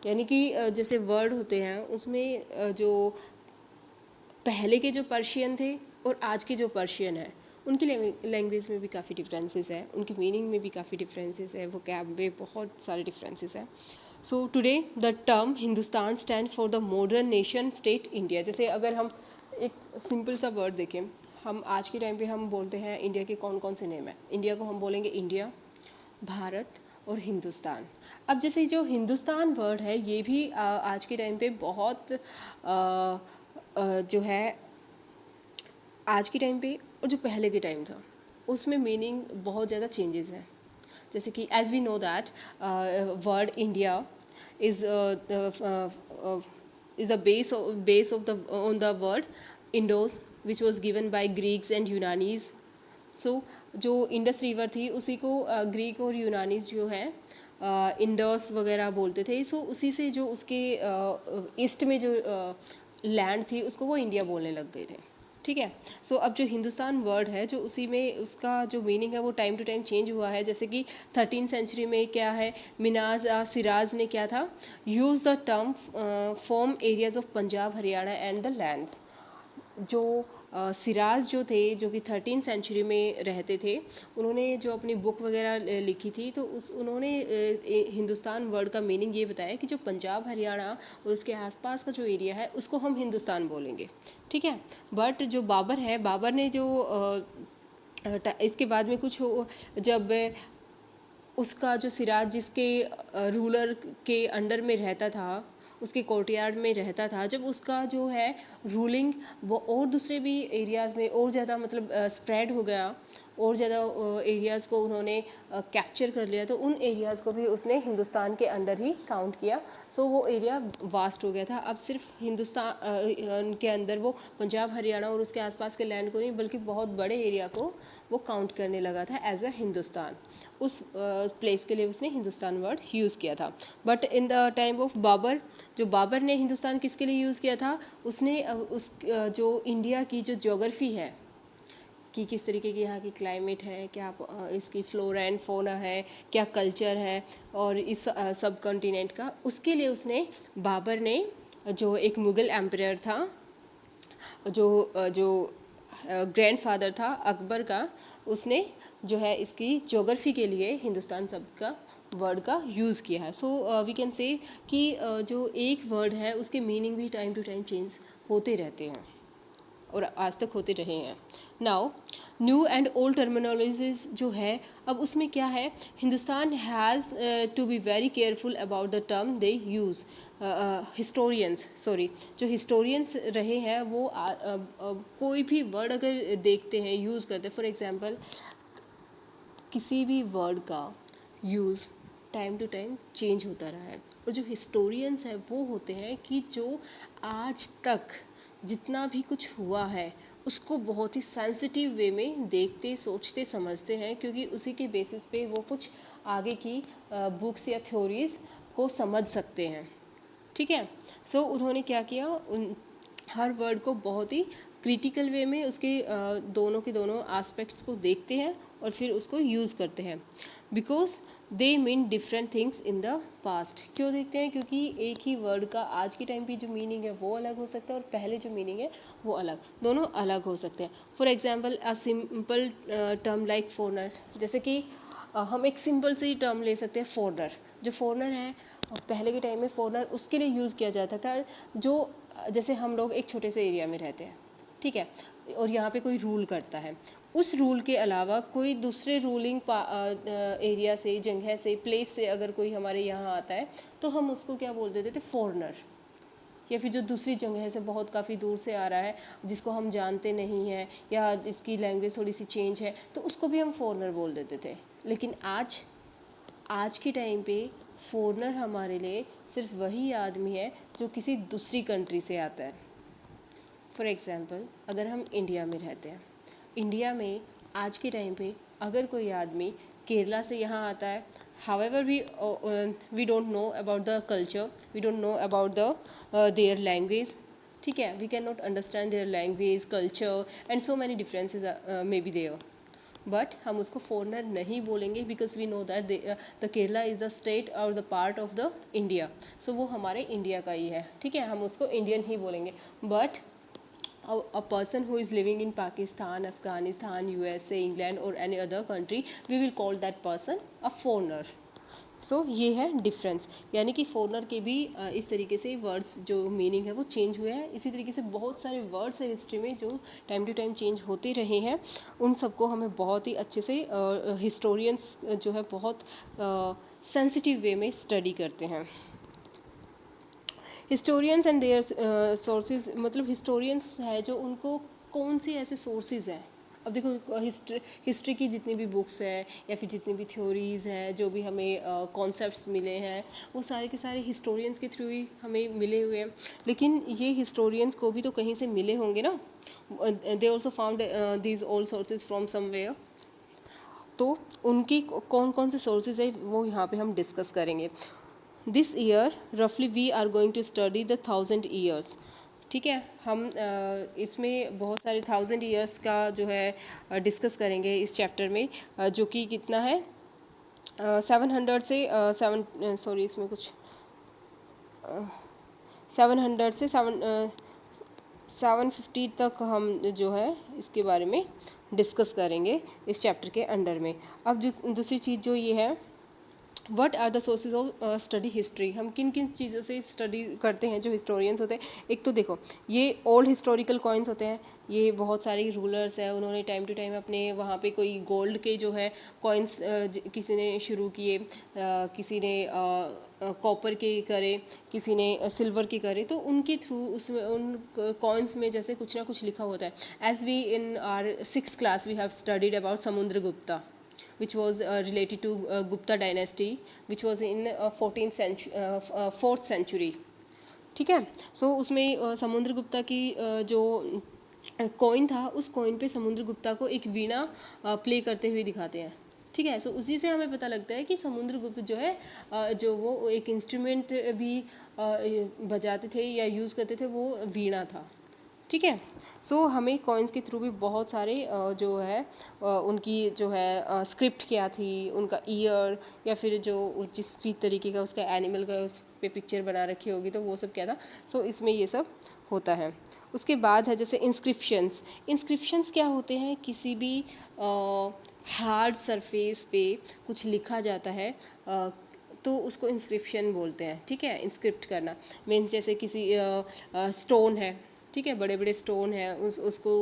यानी कि जैसे वर्ड होते हैं उसमें जो पहले के जो पर्शियन थे और आज के जो पर्शियन है उनकी लैंग्वेज में भी काफ़ी डिफरेंसेस है, उनकी मीनिंग में भी काफ़ी डिफरेंसेस है, वो कैब में बहुत सारे डिफरेंसेस हैं। So today the term Hindustan stand for the modern nation state India. जैसे अगर हम एक सिंपल सा वर्ड देखें, हम आज के टाइम पे हम बोलते हैं इंडिया के कौन कौन से नेम है। इंडिया को हम बोलेंगे इंडिया, भारत और हिंदुस्तान। अब जैसे जो हिंदुस्तान वर्ड है ये भी आज के टाइम पे बहुत जो है आज के टाइम पे और जो पहले के टाइम था उसमें मीनिंग बहुत ज़्यादा चेंजेस हैं। जैसे कि as we know that word India is is the base of the on the word Indos, which was given by Greeks and Yunanis. So जो इंडस रिवर थी उसी को ग्रीक और यूनानीज जो है इंडस वगैरह बोलते थे। सो उसी से जो उसके ईस्ट में जो लैंड थी उसको वो इंडिया बोलने लग गए थे। ठीक है। सो अब जो हिंदुस्तान वर्ड है जो उसी में उसका जो मीनिंग है वो टाइम टू टाइम चेंज हुआ है। जैसे कि 13th सेंचुरी में क्या है, मिनाज सिराज ने क्या था, use the term form areas of Punjab Haryana and the lands. जो सिराज जो थे जो कि 13th सेंचुरी में रहते थे, उन्होंने जो अपनी बुक वगैरह लिखी थी तो उन्होंने हिंदुस्तान वर्ड का मीनिंग ये बताया कि जो पंजाब हरियाणा और उसके आसपास का जो एरिया है उसको हम हिंदुस्तान बोलेंगे। ठीक है। बट जो बाबर है, बाबर ने जो इसके बाद में कुछ जब उसका जो सिराज जिसके रूलर के अंडर में रहता था, उसके कोर्टयार्ड में रहता था, जब उसका जो है रूलिंग वो और दूसरे भी एरियाज़ में और ज़्यादा मतलब स्प्रेड हो गया, और ज़्यादा एरियाज़ को उन्होंने कैप्चर कर लिया, तो उन एरियाज़ को भी उसने हिंदुस्तान के अंडर ही काउंट किया। सो वो एरिया वास्ट हो गया था। अब सिर्फ हिंदुस्तान के अंदर वो पंजाब हरियाणा और उसके आसपास के लैंड को नहीं बल्कि बहुत बड़े एरिया को वो काउंट करने लगा था एज अ हिंदुस्तान। उस प्लेस के लिए उसने हिंदुस्तान वर्ड यूज़ किया था। But in the time of Babur, जो बाबर ने हिंदुस्तान किसके लिए यूज़ किया था, उसने जो इंडिया की जो ज्योग्राफी है कि किस तरीके की यहाँ की क्लाइमेट है, क्या इसकी फ्लोरा एंड फौना है, क्या कल्चर है और इस सब कॉन्टिनेंट का, उसके लिए उसने बाबर ने जो एक मुग़ल एम्परर था, जो जो ग्रैंडफादर था अकबर का, उसने जो है इसकी ज्योग्राफी के लिए हिंदुस्तान सब का वर्ड का यूज़ किया है। सो वी कैन से कि जो एक वर्ड है उसके मीनिंग भी टाइम टू टाइम चेंज होते रहते हैं और आज तक होते रहे हैं। Now new and old terminologies जो है, अब उसमें क्या है, Hindustan has to be very careful about the term they use. जो हिस्टोरियंस रहे हैं वो कोई भी वर्ड अगर देखते हैं यूज़ करते हैं, फॉर एग्जांपल किसी भी वर्ड का use time to time change होता रहा है, और जो हिस्टोरियंस हैं वो होते हैं कि जो आज तक जितना भी कुछ हुआ है उसको बहुत ही सेंसिटिव वे में देखते, सोचते, समझते हैं, क्योंकि उसी के बेसिस पे वो कुछ आगे की बुक्स या थ्योरीज को समझ सकते हैं। ठीक है। सो उन्होंने क्या किया, उन हर वर्ड को बहुत ही क्रिटिकल वे में उसके दोनों के दोनों एस्पेक्ट्स को देखते हैं और फिर उसको यूज़ करते हैं। Because they mean different things in the past. क्यों देखते हैं, क्योंकि एक ही वर्ड का आज के टाइम पे जो मीनिंग है वो अलग हो सकता है और पहले जो मीनिंग है वो अलग, दोनों अलग हो सकते हैं। For example a simple term like foreigner, जैसे कि हम एक सिंपल सी टर्म ले सकते हैं फॉरनर। जो फॉरनर है पहले के टाइम में फॉरनर उसके लिए यूज़ किया जाता था जो जैसे हम लोग एक छोटे से एरिया में रहते हैं, ठीक है, और यहाँ पे कोई रूल करता है, उस रूल के अलावा कोई दूसरे रूलिंग एरिया से, जगह से, प्लेस से अगर कोई हमारे यहाँ आता है तो हम उसको क्या बोल देते थे, फॉरनर। या फिर जो दूसरी जगह से बहुत काफ़ी दूर से आ रहा है जिसको हम जानते नहीं हैं या जिसकी लैंग्वेज थोड़ी सी चेंज है तो उसको भी हम फॉरनर बोल देते थे। लेकिन आज के टाइम पे फॉरनर हमारे लिए सिर्फ वही आदमी है जो किसी दूसरी कंट्री से आता है। फॉर एग्ज़ाम्पल अगर हम इंडिया में रहते हैं, इंडिया में आज के टाइम पे अगर कोई आदमी केरला से यहाँ आता है, however we don't know about the culture, we don't know about their language, ठीक है, we cannot understand their language, culture and so many differences may be there, but हम उसको फॉरनर नहीं बोलेंगे because we know that the Kerala is the state और the part of the India, so वो हमारे India का ही है, ठीक है, हम उसको इंडियन ही बोलेंगे. But a person who is living in Pakistan, Afghanistan, USA, England or any other country, we will call that person a foreigner. सो ये है डिफरेंस, यानी कि फॉरनर के भी इस तरीके से वर्ड्स जो मीनिंग है वो चेंज हुए हैं. इसी तरीके से बहुत सारे वर्ड्स है हिस्ट्री में जो टाइम टू टाइम चेंज होते रहे हैं. उन सबको हमें बहुत ही अच्छे से हिस्टोरियंस जो है बहुत सेंसिटिव वे में स्टडी करते हैं. हिस्टोरियंस एंड देयर सोर्सेज, मतलब हिस्टोरियंस है जो उनको कौन से ऐसे सोर्सेज हैं. अब देखो हिस्ट्री की जितनी भी बुक्स हैं या फिर जितनी भी थ्योरीज़ हैं, जो भी हमें कॉन्सेप्ट्स मिले हैं, वो सारे के सारे हिस्टोरियंस के थ्रू ही हमें मिले हुए हैं. लेकिन ये हिस्टोरियंस को भी तो कहीं से मिले होंगे ना. They also found these all sources from somewhere. तो उनकी कौन कौन से सोर्सेज है वो यहाँ पे हम डिस्कस करेंगे. दिस ईयर रफली we are going to study the 1000 years. ठीक है, हम इसमें बहुत सारे 1000 ईयर्स का जो है डिस्कस करेंगे इस चैप्टर में, जो कि कितना है 700 से 700 से 750 तक हम जो है इसके बारे में डिस्कस करेंगे इस चैप्टर के अंडर में. अब दूसरी चीज़ जो ये है, what are the sources of study history. हम किन किन चीज़ों से स्टडी करते हैं जो हिस्टोरियंस होते हैं. एक तो देखो ये ओल्ड हिस्टोरिकल कॉइन्स होते हैं. ये बहुत सारे रूलर्स हैं, उन्होंने टाइम टू टाइम अपने वहाँ पे कोई गोल्ड के जो है कॉइन्स किसी ने शुरू किए, किसी ने कॉपर के करे, किसी ने सिल्वर के करे. तो उनके थ्रू उसमें उन कॉइन्स में जैसे कुछ ना कुछ लिखा होता है. As we in our 6th class we have studied about Samudragupta, which was related to Gupta dynasty, which was in 4th century. ठीक है, सो उसमें समुद्रगुप्ता की जो कॉइन था, उस कॉइन पे समुद्रगुप्ता को एक वीणा प्ले करते हुए दिखाते हैं. ठीक है, सो उसी से हमें पता लगता है कि समुद्रगुप्त जो है जो वो एक इंस्ट्रूमेंट भी बजाते थे या यूज़ करते थे, वो वीणा था. ठीक है, सो हमें कॉइन्स के थ्रू भी बहुत सारे जो है उनकी जो है स्क्रिप्ट क्या थी, उनका ईयर, या फिर जो जिस भी तरीके का उसका एनिमल का उस पे पिक्चर बना रखी होगी तो वो सब क्या था. सो इसमें ये सब होता है. उसके बाद है जैसे इंस्क्रिप्शंस. इंस्क्रिप्शंस क्या होते हैं, किसी भी हार्ड सरफेस पे कुछ लिखा जाता है तो उसको इंस्क्रिप्शन बोलते हैं. ठीक है, इंस्क्रिप्ट करना मीन्स जैसे किसी स्टोन है, ठीक है, बड़े बड़े स्टोन है, उसको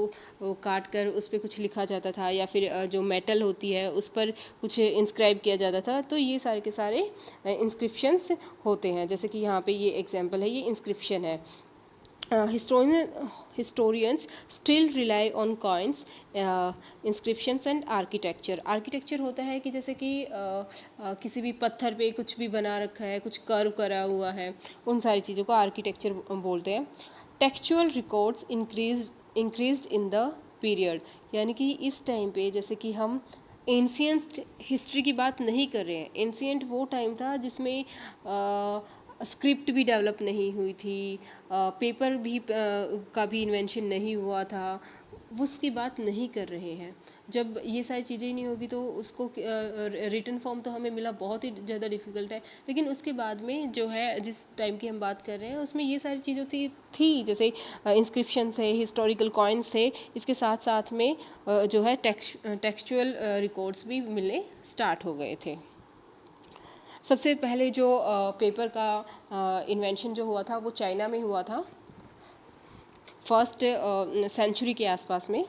काट कर उस पर कुछ लिखा जाता था, या फिर जो मेटल होती है उस पर कुछ इंस्क्राइब किया जाता था. तो ये सारे के सारे इंस्क्रिप्शंस होते हैं. जैसे कि यहाँ पे ये एग्जांपल है, ये इंस्क्रिप्शन है. historians still rely on coins, inscriptions and architecture. Architecture होता है कि जैसे कि किसी भी पत्थर पे कुछ भी बना रखा है, कुछ कर्व करा हुआ है, उन सारी चीज़ों को आर्किटेक्चर बोलते हैं. Textual records increased in the period, यानी कि इस टाइम पे जैसे कि हम एंशियंट हिस्ट्री की बात नहीं कर रहे हैं. एंशियंट वो टाइम था जिसमें स्क्रिप्ट भी डेवलप नहीं हुई थी, पेपर भी का भी इन्वेंशन नहीं हुआ था, उसकी बात नहीं कर रहे हैं. जब ये सारी चीज़ें ही नहीं होगी तो उसको रिटन फॉर्म तो हमें मिला बहुत ही ज़्यादा डिफ़िकल्ट है. लेकिन उसके बाद में जो है जिस टाइम की हम बात कर रहे हैं उसमें ये सारी चीज़ें थी जैसे इंस्क्रिप्शन थे, हिस्टोरिकल कॉइन्स थे, इसके साथ साथ में जो है टेक्सचुअल रिकॉर्ड्स भी मिलने स्टार्ट हो गए थे. सबसे पहले जो पेपर का इन्वेंशन जो हुआ था वो चाइना में हुआ था, फर्स्ट सेंचुरी के आसपास में.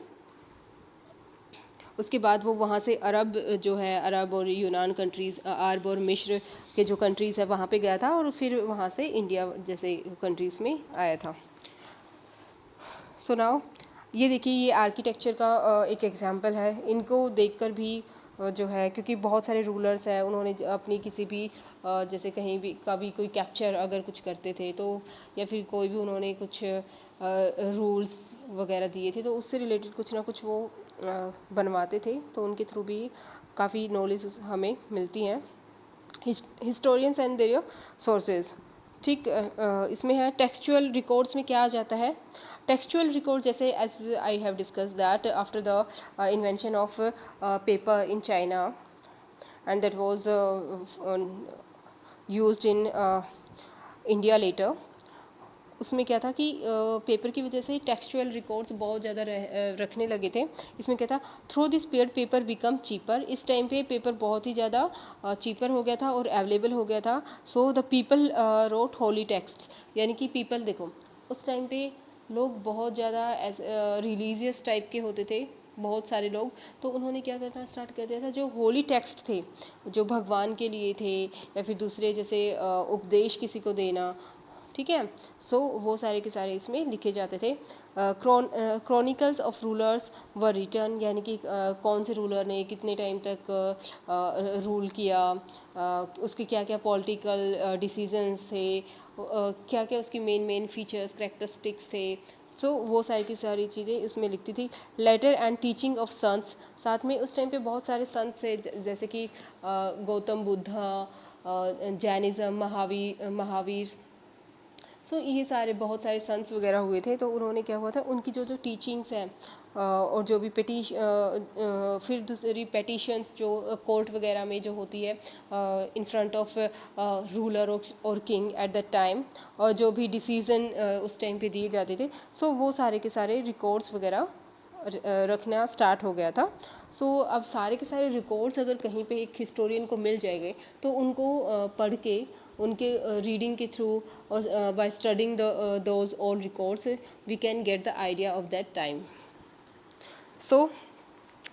उसके बाद वो वहाँ से अरब जो है, अरब और यूनान कंट्रीज़, अरब और मिस्र के जो कंट्रीज़ है वहाँ पे गया था, और फिर वहाँ से इंडिया जैसे कंट्रीज़ में आया था. सो नाउ ये देखिए, ये आर्किटेक्चर का एक एग्जांपल है. इनको देखकर भी जो है, क्योंकि बहुत सारे रूलर्स हैं, उन्होंने अपनी किसी भी जैसे कहीं भी कभी कोई कैप्चर अगर कुछ करते थे तो, या फिर कोई भी उन्होंने कुछ रूल्स वगैरह दिए थे तो उससे रिलेटेड कुछ ना कुछ वो बनवाते थे. तो उनके थ्रू भी काफ़ी नॉलेज हमें मिलती हैं. Historians and their sources. ठीक। इसमें है टेक्सचुअल रिकॉर्ड्स में क्या आ जाता है। टेक्सचुअल रिकॉर्ड जैसे as I have discuss that after the invention of paper in China and that was used in India later. उसमें क्या था कि पेपर की वजह से टेक्सचुअल रिकॉर्ड्स बहुत ज़्यादा रखने लगे थे। इसमें क्या था, through this period paper become cheaper. इस टाइम पे पेपर बहुत ही ज़्यादा चीपर हो गया था और अवेलेबल हो गया था। So the people wrote holy text, यानी कि पीपल देखो उस टाइम पे लोग बहुत ज़्यादा रिलीजियस टाइप के होते थे, बहुत सारे लोग। तो उन्होंने क्या करना स्टार्ट कर दिया था, जो होली टेक्स्ट थे जो भगवान के लिए थे या फिर दूसरे जैसे उपदेश किसी को देना, ठीक है। सो वो सारे के सारे इसमें लिखे जाते थे। Chronicles of rulers were return, यानी कि कौन से रूलर ने कितने टाइम तक रूल किया, उसके क्या क्या पॉलिटिकल डिसीजंस थे, क्या क्या उसकी मेन फीचर्स करेक्टरिस्टिक्स थे। सो वो सारी की सारी चीज़ें इसमें लिखती थी। Letter and teaching of sons, साथ में उस टाइम पे बहुत सारे संत थे जैसे कि गौतम बुद्धा, जैनिज़्म, महावीर। सो ये सारे बहुत सारे संस वगैरह हुए थे। तो उन्होंने क्या हुआ था, उनकी जो जो टीचिंग्स हैं और जो भी फिर दूसरी पेटिशंस जो कोर्ट वगैरह में जो होती है इन फ्रंट ऑफ रूलर और किंग एट दैट टाइम, और जो भी डिसीजन उस टाइम पे दिए जाते थे, सो वो सारे के सारे रिकॉर्ड्स वगैरह रखना स्टार्ट हो गया था। सो अब सारे के सारे रिकॉर्ड्स अगर कहीं पे एक हिस्टोरियन को मिल जाएंगे तो उनको पढ़ के उनके रीडिंग के थ्रू और by studying those all records we can get the idea of that time. So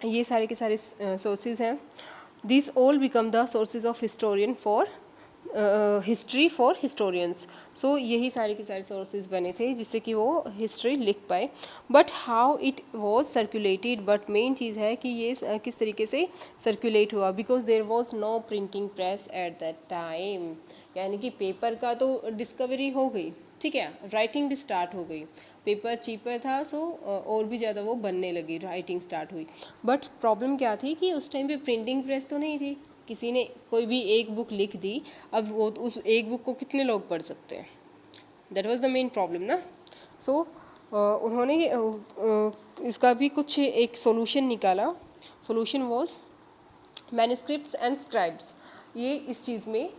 ये सारे के सारे सोर्सेज हैं। This all become the sources of historian for history for historians. So यही सारे के सारे सोर्सेज बने थे जिससे कि वो हिस्ट्री लिख पाए। But how it was circulated, but main चीज़ है कि ये किस तरीके से सर्कुलेट हुआ, because there was no printing press at that time. यानी कि पेपर का तो डिस्कवरी हो गई, ठीक है, राइटिंग भी स्टार्ट हो गई, पेपर चीपर था। सो और भी ज़्यादा वो बनने लगी, राइटिंग स्टार्ट हुई। बट प्रॉब्लम क्या थी कि उस टाइम पे प्रिंटिंग प्रेस तो नहीं थी। किसी ने कोई भी एक बुक लिख दी, अब वो उस एक बुक को कितने लोग पढ़ सकते हैं, that was the main problem ना। सो उन्होंने इसका भी कुछ एक सॉल्यूशन निकाला। Solution was manuscripts and scribes. ये इस चीज़ में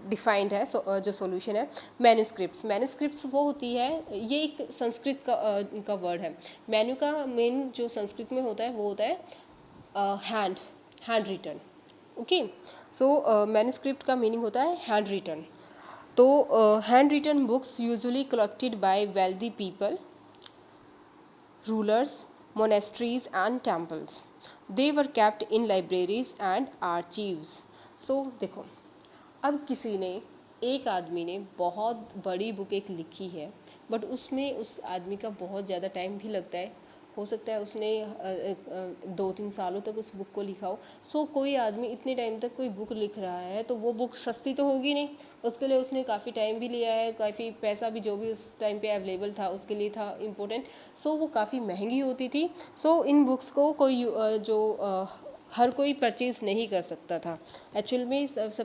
डिफाइंड है। जो सॉल्यूशन है मैन्युस्क्रिप्ट्स वो होती है, ये एक संस्कृत का वर्ड है। मैन्यू का मेन जो संस्कृत में होता है वो होता है handwritten. Okay. So manuscript का मीनिंग होता है हैंड रिटन। तो handwritten books usually collected by wealthy people, rulers, monasteries and temples. They were kept in libraries and archives. So देखो, अब किसी ने, एक आदमी ने बहुत बड़ी बुक एक लिखी है, बट उसमें उस आदमी का बहुत ज़्यादा टाइम भी लगता है। हो सकता है उसने 2-3 सालों तक उस बुक को लिखा हो। सो कोई आदमी इतने टाइम तक कोई बुक लिख रहा है तो वो बुक सस्ती तो होगी नहीं, उसके लिए उसने काफ़ी टाइम भी लिया है, काफ़ी पैसा भी जो भी उस टाइम पे अवेलेबल था उसके लिए था इम्पोर्टेंट। सो वो काफ़ी महंगी होती थी। सो इन बुक्स को कोई हर कोई परचेज़ नहीं कर सकता था। एक्चुअल में सबसे